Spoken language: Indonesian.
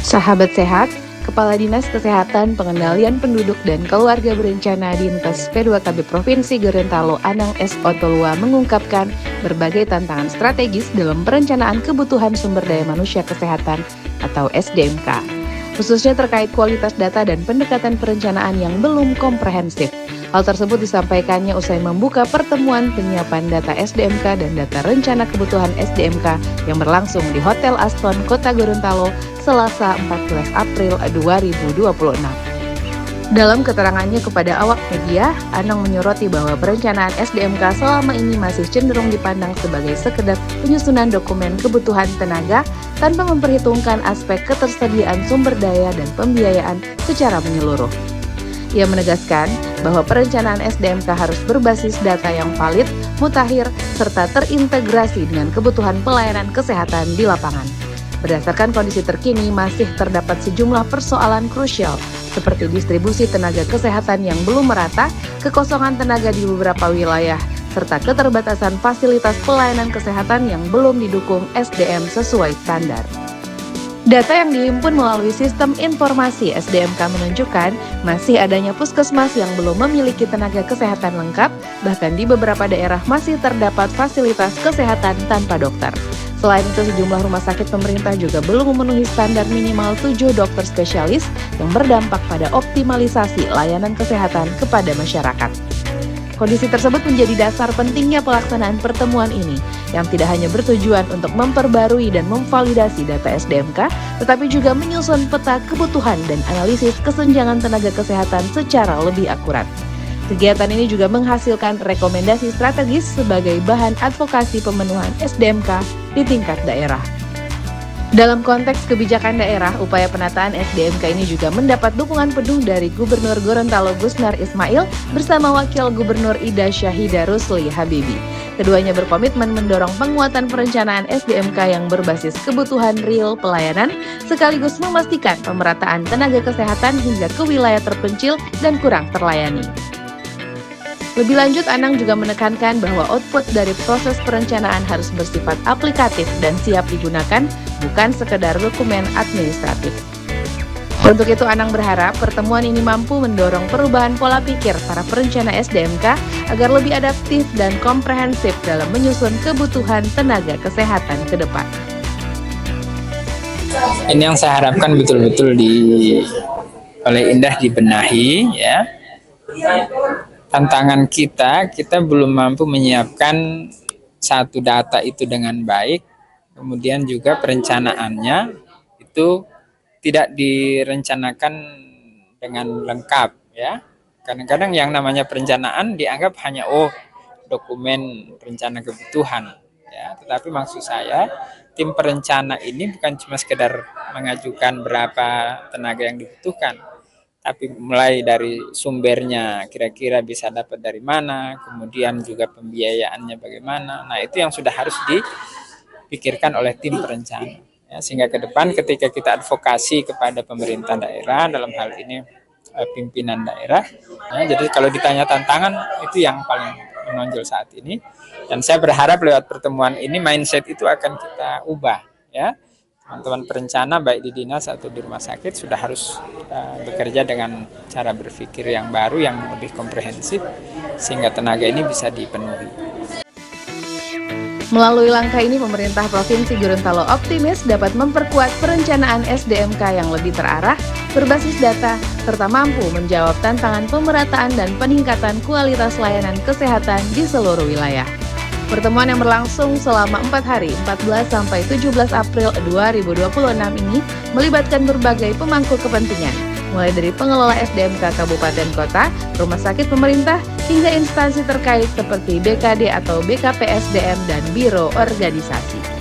Sahabat sehat, Kepala Dinas Kesehatan Pengendalian Penduduk dan Keluarga Berencana Dinkes P2KB Provinsi Gorontalo Anang S. Otolua mengungkapkan berbagai tantangan strategis dalam perencanaan kebutuhan sumber daya manusia kesehatan atau SDMK, khususnya terkait kualitas data dan pendekatan perencanaan yang belum komprehensif. Hal tersebut disampaikannya usai membuka pertemuan penyiapan data SDMK dan data rencana kebutuhan SDMK yang berlangsung di Hotel Aston, Kota Gorontalo, Selasa 14 April 2026. Dalam keterangannya kepada awak media, Anang menyoroti bahwa perencanaan SDMK selama ini masih cenderung dipandang sebagai sekedar penyusunan dokumen kebutuhan tenaga tanpa memperhitungkan aspek ketersediaan sumber daya dan pembiayaan secara menyeluruh. Ia menegaskan bahwa perencanaan SDMK harus berbasis data yang valid, mutakhir, serta terintegrasi dengan kebutuhan pelayanan kesehatan di lapangan. Berdasarkan kondisi terkini, masih terdapat sejumlah persoalan krusial seperti distribusi tenaga kesehatan yang belum merata, kekosongan tenaga di beberapa wilayah, serta keterbatasan fasilitas pelayanan kesehatan yang belum didukung SDM sesuai standar. Data yang dihimpun melalui sistem informasi SDMK menunjukkan masih adanya puskesmas yang belum memiliki tenaga kesehatan lengkap, bahkan di beberapa daerah masih terdapat fasilitas kesehatan tanpa dokter. Selain itu, sejumlah rumah sakit pemerintah juga belum memenuhi standar minimal 7 dokter spesialis yang berdampak pada optimalisasi layanan kesehatan kepada masyarakat. Kondisi tersebut menjadi dasar pentingnya pelaksanaan pertemuan ini, yang tidak hanya bertujuan untuk memperbarui dan memvalidasi data SDMK, tetapi juga menyusun peta kebutuhan dan analisis kesenjangan tenaga kesehatan secara lebih akurat. Kegiatan ini juga menghasilkan rekomendasi strategis sebagai bahan advokasi pemenuhan SDMK di tingkat daerah. Dalam konteks kebijakan daerah, upaya penataan SDMK ini juga mendapat dukungan penuh dari Gubernur Gorontalo Gusnar Ismail bersama Wakil Gubernur Ida Syahida Rusli Habibi. Keduanya berkomitmen mendorong penguatan perencanaan SDMK yang berbasis kebutuhan real pelayanan, sekaligus memastikan pemerataan tenaga kesehatan hingga ke wilayah terpencil dan kurang terlayani. Lebih lanjut, Anang juga menekankan bahwa output dari proses perencanaan harus bersifat aplikatif dan siap digunakan, bukan sekedar dokumen administratif. Untuk itu, Anang berharap pertemuan ini mampu mendorong perubahan pola pikir para perencana SDMK agar lebih adaptif dan komprehensif dalam menyusun kebutuhan tenaga kesehatan ke depan. Ini yang saya harapkan betul-betul oleh Indah dibenahi, ya. Tantangan kita belum mampu menyiapkan satu data itu dengan baik, kemudian juga perencanaannya itu tidak direncanakan dengan lengkap, ya. Kadang-kadang yang namanya perencanaan dianggap hanya dokumen rencana kebutuhan, ya. Tetapi maksud saya tim perencana ini bukan cuma sekedar mengajukan berapa tenaga yang dibutuhkan, tapi mulai dari sumbernya kira-kira bisa dapat dari mana, kemudian juga pembiayaannya bagaimana. Nah, itu yang sudah harus dipikirkan oleh tim perencana, ya, sehingga ke depan ketika kita advokasi kepada pemerintah daerah, dalam hal ini pimpinan daerah, ya, jadi kalau ditanya tantangan itu yang paling menonjol saat ini, dan saya berharap lewat pertemuan ini mindset itu akan kita ubah, ya. Teman-teman perencana baik di dinas atau di rumah sakit sudah harus bekerja dengan cara berpikir yang baru, yang lebih komprehensif, sehingga tenaga ini bisa dipenuhi. Melalui langkah ini, pemerintah Provinsi Gorontalo optimis dapat memperkuat perencanaan SDMK yang lebih terarah, berbasis data, serta mampu menjawab tantangan pemerataan dan peningkatan kualitas layanan kesehatan di seluruh wilayah. Pertemuan yang berlangsung selama 4 hari, 14-17 April 2026 ini melibatkan berbagai pemangku kepentingan, mulai dari pengelola SDMK Kabupaten Kota, rumah sakit pemerintah, hingga instansi terkait seperti BKD atau BKPSDM dan Biro Organisasi.